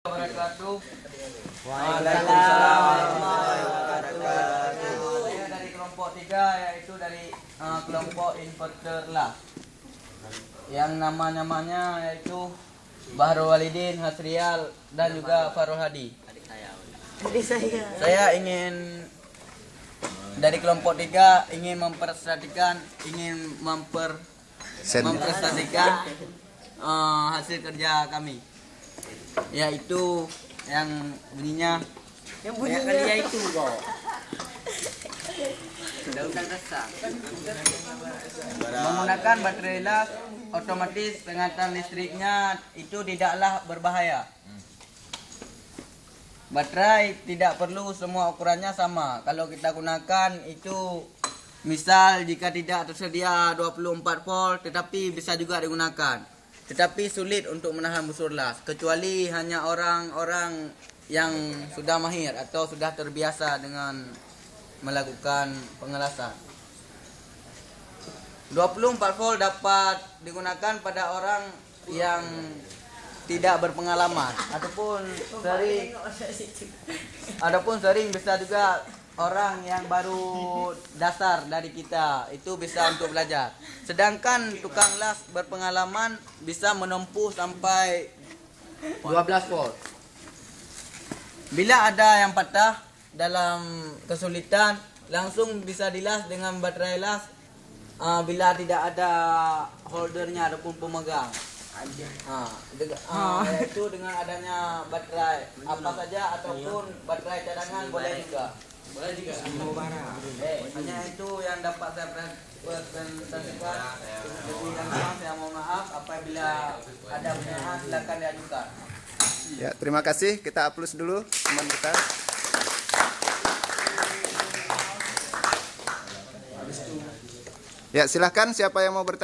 Wabarakatuh. Waalaikumsalam warahmatullahi wabarakatuh. Saya dari kelompok 3, yaitu dari kelompok inverter lah. Yang namanya yaitu Bahrul Walidin, Hasrial, dan juga Farul Hadi. Adik saya. Saya ingin dari kelompok 3 ingin mempresentasikan hasil kerja kami, yaitu yang bunyinya Itu kok. menggunakan baterai las otomatis penghantar listriknya itu tidaklah berbahaya. Baterai tidak perlu semua ukurannya sama. Kalau kita gunakan itu, misal jika tidak tersedia 24 volt tetapi bisa juga digunakan. Tetapi sulit untuk menahan busur las, kecuali hanya orang-orang yang sudah mahir atau sudah terbiasa dengan melakukan pengelasan. 24 volt dapat digunakan pada orang yang tidak berpengalaman ataupun sering bisa juga orang yang baru dasar dari kita itu bisa untuk belajar. Sedangkan tukang las berpengalaman bisa menempuh sampai 12 volt. Bila ada yang patah dalam kesulitan, langsung bisa dilas dengan baterai las bila tidak ada holdernya ataupun pemegang. Yaitu dengan adanya baterai apa saja ataupun baterai cadangan boleh juga. Hanya itu yang dapat saya presentasikan. Lebih dan kurang saya mohon maaf. Apabila ada pertanyaan silakan diajukan. Ya, terima kasih. Kita aplaus dulu teman kita. Ya, silahkan siapa yang mau bertanya.